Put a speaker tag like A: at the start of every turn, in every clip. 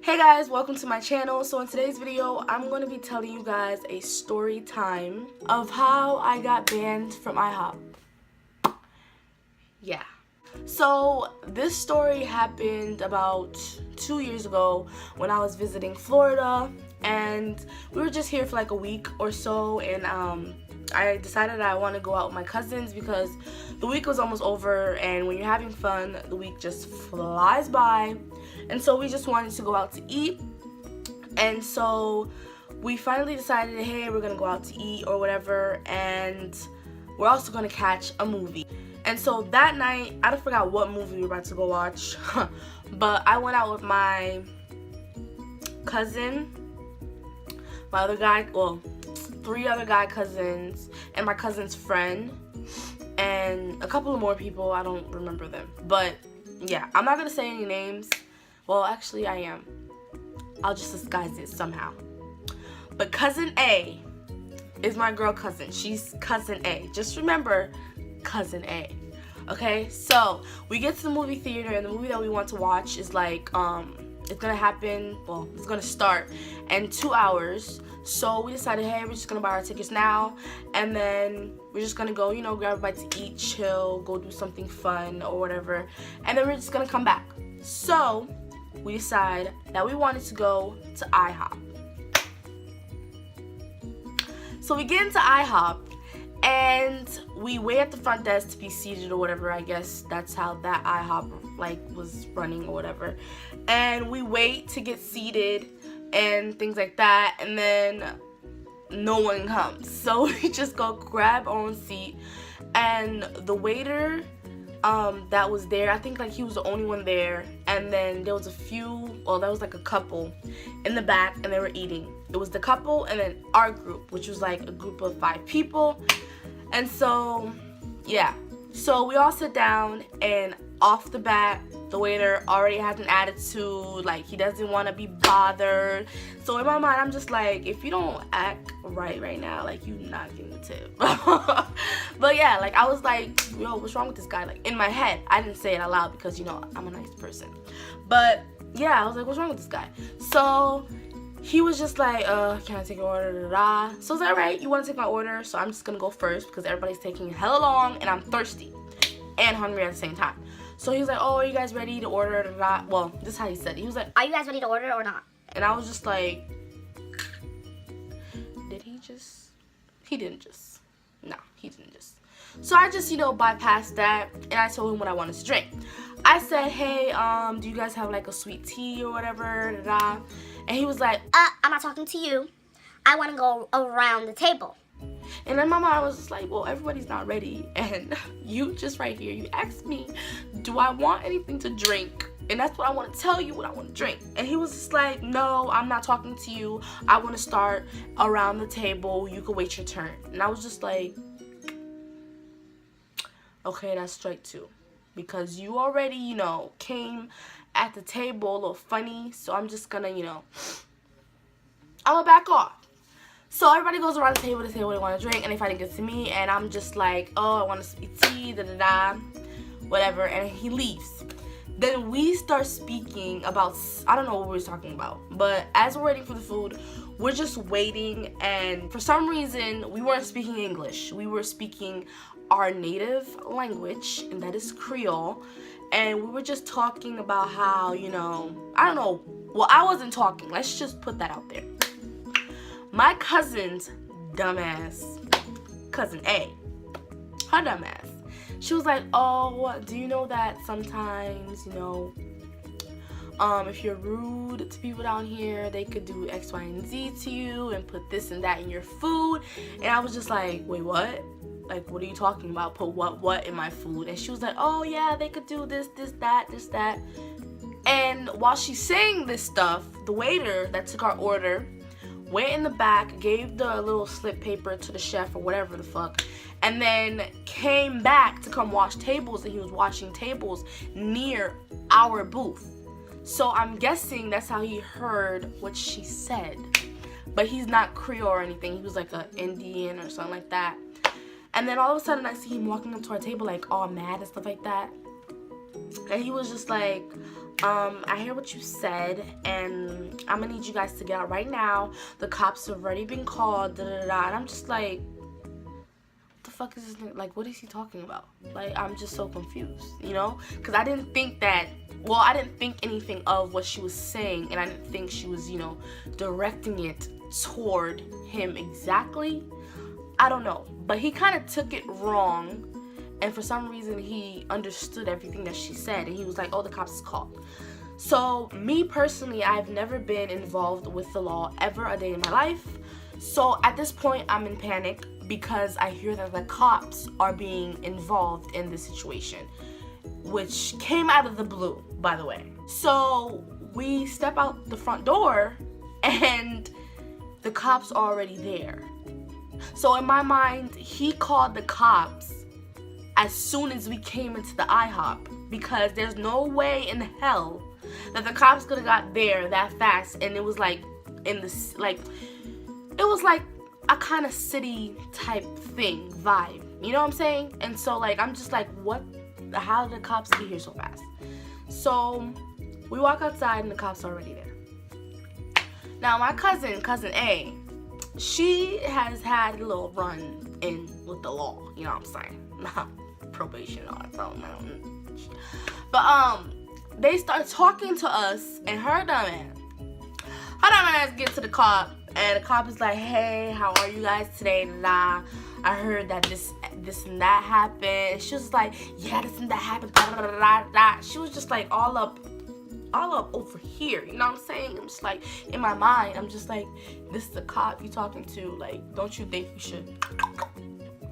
A: Hey guys, welcome to my channel. So in today's video, I'm going to be telling you guys a story time of how I got banned from IHOP. Yeah. So this story happened about 2 years ago when I was visiting Florida, and we were just here for like a week or so, and I decided I want to go out with my cousins because the week was almost over, and when you're having fun, the week just flies by. And so we just wanted to go out to eat, and so we finally decided, hey, we're gonna go out to eat or whatever, and we're also gonna catch a movie. And so that night, I forgot what movie we were about to go watch, but I went out with my cousin, my other guy, well, 3 other guy cousins, and my cousin's friend, and a couple of more people. I don't remember them, but yeah, I'm not gonna say any names. Well, actually I am. I'll just disguise it somehow. But cousin A is my girl cousin. She's cousin A. Just remember, cousin A. Okay, so we get to the movie theater, and the movie that we want to watch is like it's gonna happen, well, it's gonna start in 2 hours. So we decided, hey, we're just gonna buy our tickets now, and then we're just gonna go, you know, grab a bite to eat, chill, go do something fun or whatever, and then we're just gonna come back. So we decide that we wanted to go to IHOP. So we get into IHOP, and we wait at the front desk to be seated or whatever. I guess that's how that IHOP like was running or whatever. And we wait to get seated and things like that, and then no one comes. So we just go grab our own seat, and the waiter that was there, I think like he was the only one there, and then there was a few, well, that was like a couple in the back, and they were eating. It was the couple and then our group, which was like a group of 5 people. And so yeah, so we all sit down, and off the bat, the waiter already has an attitude, like he doesn't want to be bothered. So in my mind, I'm just like, if you don't act right now, like, you're not getting the tip. But yeah, like, I was like, yo, what's wrong with this guy? Like, in my head, I didn't say it out loud because, you know, I'm a nice person. But yeah, I was like, what's wrong with this guy? So he was just like, can I take your order? Da, da. So I was like, all right, you want to take my order? So I'm just gonna go first because everybody's taking hella long, and I'm thirsty and hungry at the same time. So he was like, oh, are you guys ready to order? Da, da. Well, this is how he said it. He was like,
B: are you guys ready to order or not?
A: and I was just like, did he just? He didn't just. No, he didn't just. So I just, you know, bypassed that, and I told him what I wanted to drink. I said, hey, do you guys have like a sweet tea or whatever? Da, da. And he was like,
B: I'm not talking to you. I want to go around the table.
A: And then my mom was just like, well, everybody's not ready, and you just right here, you asked me, do I want anything to drink? And that's what I want to tell you, what I want to drink. And he was just like, no, I'm not talking to you. I want to start around the table. You can wait your turn. And I was just like, okay, that's strike 2. Because you already, you know, came at the table a little funny. So I'm just going to, you know, I'm going to back off. So everybody goes around the table to say what they want to drink, and they finally get to me, and I'm just like, oh, I want a sweet tea, da da da, whatever, and he leaves. Then we start speaking about, I don't know what we were talking about, but as we're waiting for the food, we're just waiting, and for some reason, we weren't speaking English. We were speaking our native language, and that is Creole, and we were just talking about how, you know, I don't know, well, I wasn't talking, let's just put that out there. My cousin's dumbass, cousin A, her dumbass, she was like, oh, do you know that sometimes, you know, if you're rude to people down here, they could do X, Y, and Z to you and put this and that in your food? And I was just like, wait, what? Like, what are you talking about? Put what in my food? And she was like, oh yeah, they could do this, that. And while she's saying this stuff, the waiter that took our order went in the back, gave the little slip paper to the chef or whatever the fuck, and then came back to come wash tables, and he was washing tables near our booth. So I'm guessing that's how he heard what she said. But he's not Creole or anything. He was like an Indian or something like that. And then all of a sudden I see him walking up to our table like all mad and stuff like that. And he was just like, I hear what you said, and I'm gonna need you guys to get out right now. The cops have already been called, da da da. And I'm just like, what the fuck is this nigga? Like, what is he talking about? Like, I'm just so confused, you know? Because I didn't think that, well, I didn't think anything of what she was saying, and I didn't think she was, you know, directing it toward him exactly. I don't know. But he kind of took it wrong, and for some reason he understood everything that she said, and he was like, oh, the cops is called. So me personally, I've never been involved with the law ever a day in my life. So at this point, I'm in panic because I hear that the cops are being involved in this situation, which came out of the blue, by the way. So we step out the front door and the cops are already there. So in my mind, he called the cops as soon as we came into the IHOP, because there's no way in hell that the cops could have got there that fast. And it was like in this, like, it was like a kind of city type thing vibe, you know what I'm saying? And so like, I'm just like, what, how did the cops get here so fast? So we walk outside and the cops are already there. Now my cousin A, she has had a little run in with the law, you know what I'm saying? Probation or something. But they start talking to us, and her dumb ass get to the cop, and the cop is like, hey, how are you guys today? Nah, I heard that this and that happened. And she was like, yeah, this and that happened. She was just like all up over here, you know what I'm saying? I'm just like, in my mind, I'm just like, this is the cop you talking to. Like, don't you think you should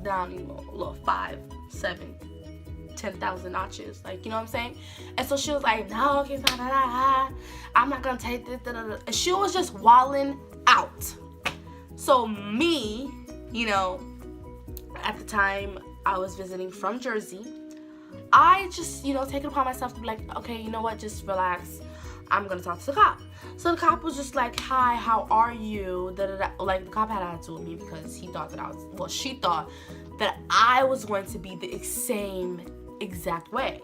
A: down, you know, a little 5, 7, 10,000 notches, like, you know what I'm saying? And so she was like, no, okay, I'm not gonna take this, and she was just wilding out. So me, you know, at the time I was visiting from Jersey, I just, you know, take it upon myself to be like, okay, you know what, just relax, I'm gonna talk to the cop. So the cop was just like, hi, how are you? Like, the cop had an attitude with me because he thought that she thought that I was going to be the same exact way.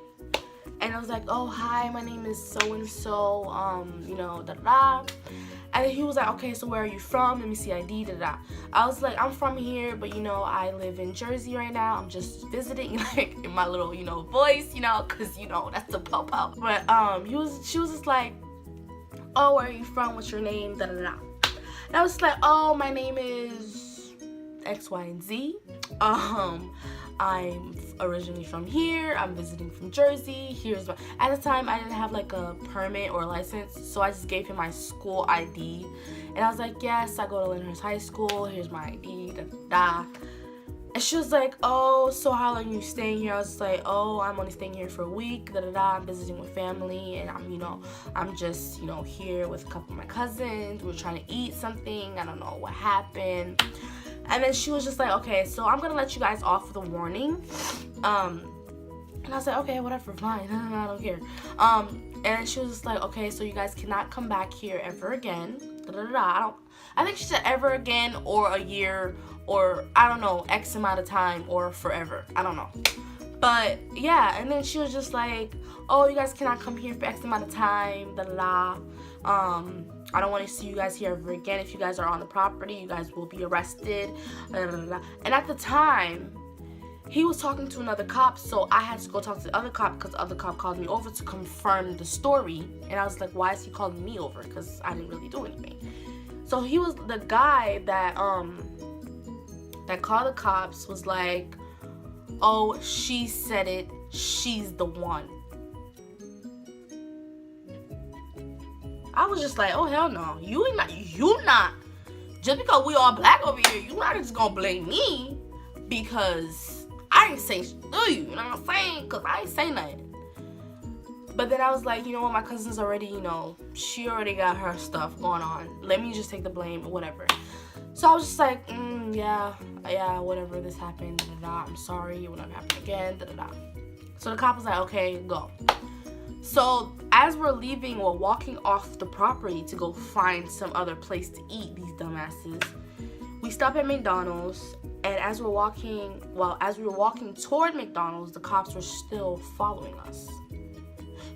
A: And I was like, oh, hi, my name is so-and-so, you know, da-da-da. And then he was like, okay, so where are you from? Let me see ID, da-da. I was like, I'm from here, but, you know, I live in Jersey right now. I'm just visiting, like, in my little, you know, voice, you know, because, you know, that's the pop-out. But she was just like, oh, where are you from? What's your name? Da-da-da. And I was like, oh, my name is X, Y, and Z. I'm originally from here. I'm visiting from Jersey. At the time, I didn't have like a permit or a license, so I just gave him my school ID. And I was like, yes, I go to Lyndhurst High School. Here's my ID, da da. And she was like, oh, so how long are you staying here? I was like, oh, I'm only staying here for a week, da da da. I'm visiting with family, and I'm just, you know, here with a couple of my cousins. We're trying to eat something. I don't know what happened. And then she was just like, okay, so I'm gonna let you guys off with a warning. And I was like, okay, whatever, fine, I don't care. And she was just like, okay, so you guys cannot come back here ever again. I think she said ever again, or a year, or I don't know, X amount of time, or forever. I don't know. But yeah, and then she was just like, oh, you guys cannot come here for X amount of time, I don't want to see you guys here ever again. If you guys are on the property, you guys will be arrested. And at the time, he was talking to another cop, so I had to go talk to the other cop because the other cop called me over to confirm the story. And I was like, why is he calling me over? Because I didn't really do anything. So he was the guy that called the cops, was like, oh, she said it, she's the one. I was just like, oh, hell no. You not. Just because we all black over here, you not just gonna blame me because I ain't say shit to you, you know what I'm saying? Because I ain't say nothing. But then I was like, you know what, my cousin's already, you know, she already got her stuff going on. Let me just take the blame or whatever. So I was just like, yeah, whatever, this happened, da-da-da. I'm sorry, it will never happen again, da-da-da. So the cop was like, okay, go. So as we're leaving, we're walking off the property to go find some other place to eat, these dumbasses. We stop at McDonald's, and as we were walking toward McDonald's, the cops were still following us.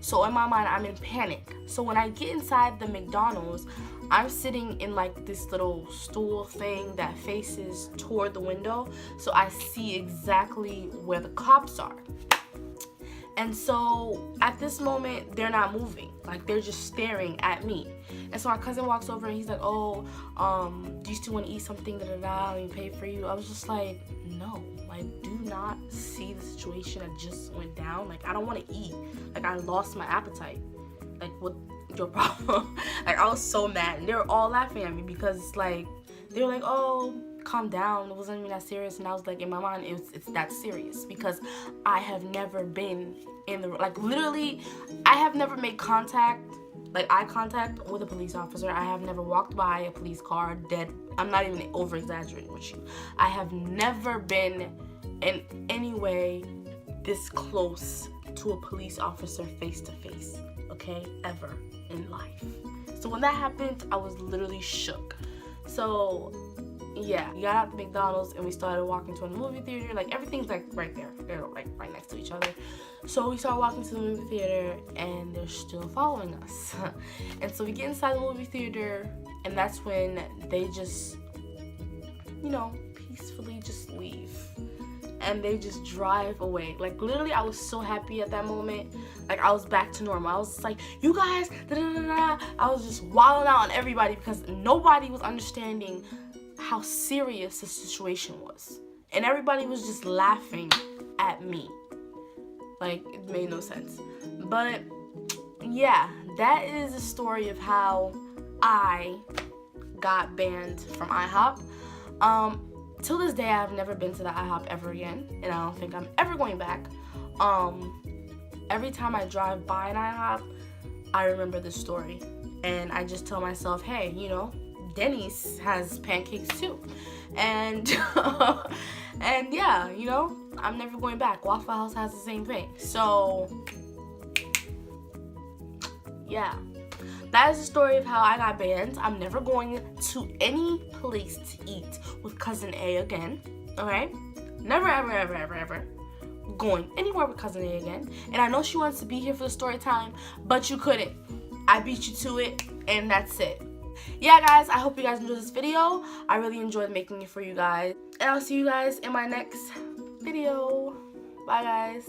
A: So in my mind, I'm in panic. So when I get inside the McDonald's, I'm sitting in like this little stool thing that faces toward the window, so I see exactly where the cops are. And so at this moment, they're not moving. Like, they're just staring at me. And so my cousin walks over and he's like, oh, do you still want to eat something? Let me pay for you. I was just like, no. Like, do you not see the situation that just went down? Like, I don't want to eat. Like, I lost my appetite. Like, what your problem? Like, I was so mad. And they were all laughing at me because, like, they were like, oh, calm down, it wasn't even that serious. And I was like, in my mind, it's that serious, because I have never been in the, like, literally, I have never made contact, like eye contact with a police officer. I have never walked by a police car dead. I'm not even over exaggerating with you. I have never been in any way this close to a police officer face to face, okay, ever in life. So when that happened, I was literally shook. So yeah, we got out the McDonald's and we started walking to a movie theater. Like, everything's like right there. They're like right next to each other. So we started walking to the movie theater and they're still following us. And so we get inside the movie theater and that's when they just, you know, peacefully just leave. And they just drive away. Like, literally, I was so happy at that moment. Like, I was back to normal. I was just like, you guys, da-da-da-da. I was just wilding out on everybody because nobody was understanding how serious the situation was. And everybody was just laughing at me. Like, it made no sense. But, yeah, that is a story of how I got banned from IHOP. Till this day, I've never been to the IHOP ever again, and I don't think I'm ever going back. Every time I drive by an IHOP, I remember this story, and I just tell myself, hey, you know, Denny's has pancakes too, and and yeah, you know, I'm never going back. Waffle House has the same thing. So yeah. That is the story of how I got banned. I'm never going to any place to eat with Cousin A again, okay? Never, ever, ever, ever, ever going anywhere with Cousin A again. And I know she wants to be here for the story time, but you couldn't. I beat you to it, and that's it. Yeah, guys, I hope you guys enjoyed this video. I really enjoyed making it for you guys. And I'll see you guys in my next video. Bye, guys.